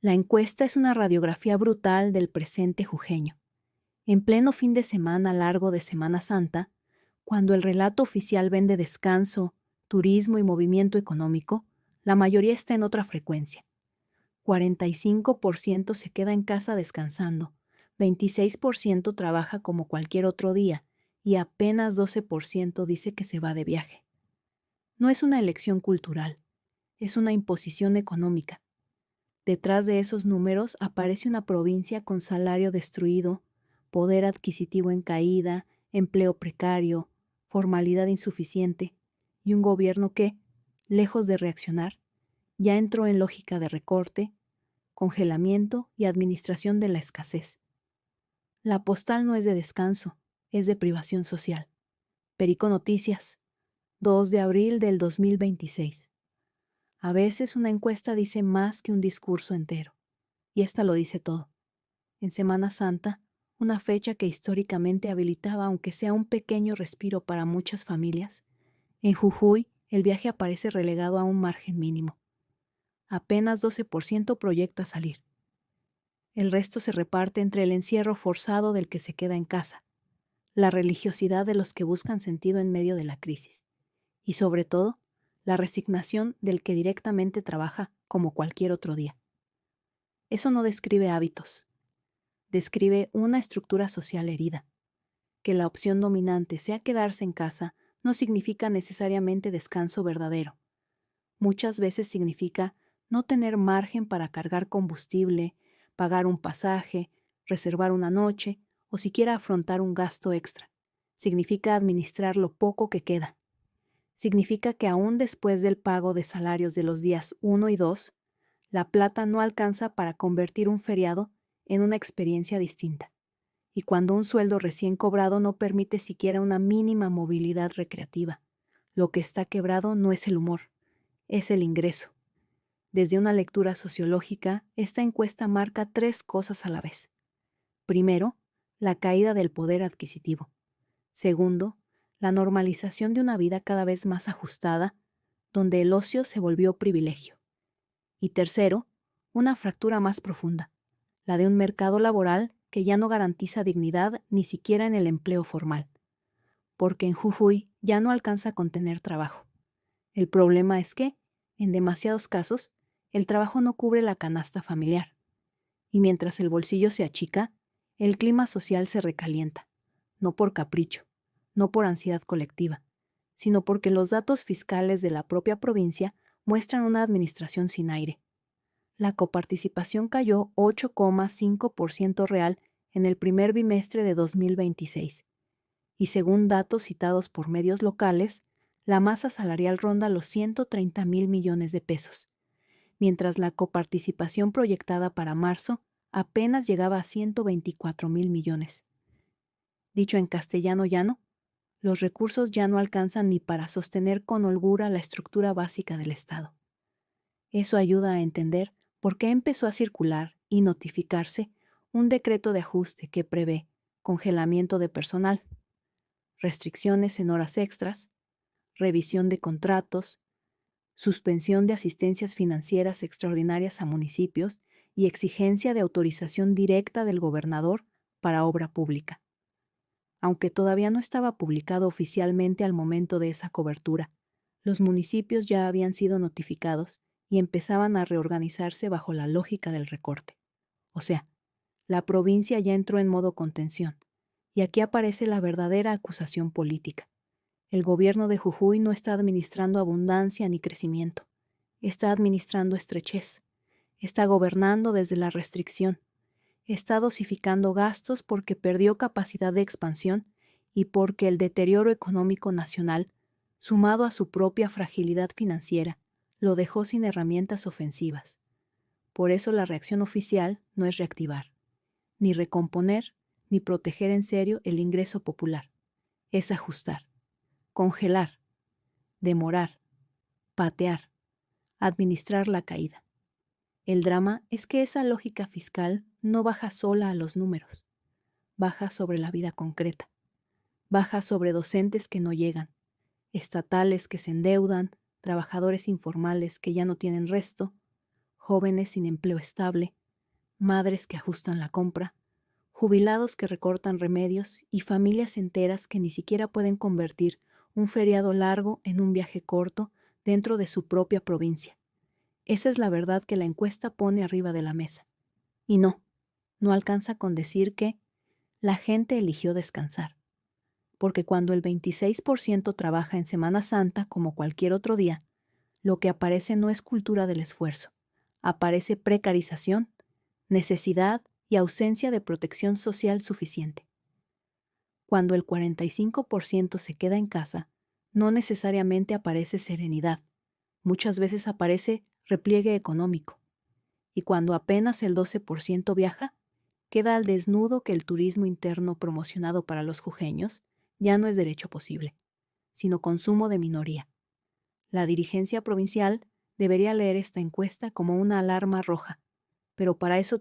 La encuesta es una radiografía brutal del presente jujeño. En pleno fin de semana largo de Semana Santa, cuando el relato oficial vende descanso, turismo y movimiento económico, la mayoría está en otra frecuencia. 45% se queda en casa descansando, 26% trabaja como cualquier otro día y apenas 12% dice que se va de viaje. No es una elección cultural, es una imposición económica. Detrás de esos números aparece una provincia con salario destruido, poder adquisitivo en caída, empleo precario, formalidad insuficiente y un gobierno que, lejos de reaccionar, ya entró en lógica de recorte, congelamiento y administración de la escasez. La postal no es de descanso, es de privación social. Perico Noticias, 2 de abril del 2026. A veces una encuesta dice más que un discurso entero, y esta lo dice todo. En Semana Santa, una fecha que históricamente habilitaba aunque sea un pequeño respiro para muchas familias, en Jujuy el viaje aparece relegado a un margen mínimo. Apenas 12% proyecta salir. El resto se reparte entre el encierro forzado del que se queda en casa, la religiosidad de los que buscan sentido en medio de la crisis, y sobre todo, la resignación del que directamente trabaja como cualquier otro día. Eso no describe hábitos, describe una estructura social herida. Que la opción dominante sea quedarse en casa no significa necesariamente descanso verdadero. Muchas veces significa no tener margen para cargar combustible, pagar un pasaje, reservar una noche o siquiera afrontar un gasto extra. Significa administrar lo poco que queda. Significa que aún después del pago de salarios de los días 1 y 2, la plata no alcanza para convertir un feriado en una experiencia distinta. Y cuando un sueldo recién cobrado no permite siquiera una mínima movilidad recreativa, lo que está quebrado no es el humor, es el ingreso. Desde una lectura sociológica, esta encuesta marca 3 cosas a la vez. Primero, la caída del poder adquisitivo. Segundo, la normalización de una vida cada vez más ajustada, donde el ocio se volvió privilegio. Y tercero, una fractura más profunda, la de un mercado laboral que ya no garantiza dignidad ni siquiera en el empleo formal. Porque en Jujuy ya no alcanza con tener trabajo. El problema es que, en demasiados casos, el trabajo no cubre la canasta familiar. Y mientras el bolsillo se achica, el clima social se recalienta, no por capricho, no por ansiedad colectiva, sino porque los datos fiscales de la propia provincia muestran una administración sin aire. La coparticipación cayó 8,5% real en el primer bimestre de 2026, y según datos citados por medios locales, la masa salarial ronda los 130,000 millones de pesos, mientras la coparticipación proyectada para marzo apenas llegaba a 124,000 millones. Dicho en castellano llano, los recursos ya no alcanzan ni para sostener con holgura la estructura básica del Estado. Eso ayuda a entender por qué empezó a circular y notificarse un decreto de ajuste que prevé congelamiento de personal, restricciones en horas extras, revisión de contratos, suspensión de asistencias financieras extraordinarias a municipios y exigencia de autorización directa del gobernador para obra pública. Aunque todavía no estaba publicado oficialmente al momento de esa cobertura, los municipios ya habían sido notificados y empezaban a reorganizarse bajo la lógica del recorte. O sea, la provincia ya entró en modo contención, y aquí aparece la verdadera acusación política. El gobierno de Jujuy no está administrando abundancia ni crecimiento, está administrando estrechez, está gobernando desde la restricción, está dosificando gastos porque perdió capacidad de expansión y porque el deterioro económico nacional, sumado a su propia fragilidad financiera, lo dejó sin herramientas ofensivas. Por eso la reacción oficial no es reactivar, ni recomponer, ni proteger en serio el ingreso popular. Es ajustar, congelar, demorar, patear, administrar la caída. El drama es que esa lógica fiscal no baja sola a los números, baja sobre la vida concreta, baja sobre docentes que no llegan, estatales que se endeudan, trabajadores informales que ya no tienen resto, jóvenes sin empleo estable, madres que ajustan la compra, jubilados que recortan remedios y familias enteras que ni siquiera pueden convertir un feriado largo en un viaje corto dentro de su propia provincia. Esa es la verdad que la encuesta pone arriba de la mesa. Y no alcanza con decir que la gente eligió descansar. Porque cuando el 26% trabaja en Semana Santa como cualquier otro día, lo que aparece no es cultura del esfuerzo, aparece precarización, necesidad y ausencia de protección social suficiente. Cuando el 45% se queda en casa, no necesariamente aparece serenidad, muchas veces aparece repliegue económico. Y cuando apenas el 12% viaja, queda al desnudo que el turismo interno promocionado para los jujeños ya no es derecho posible, sino consumo de minoría. La dirigencia provincial debería leer esta encuesta como una alarma roja, pero para eso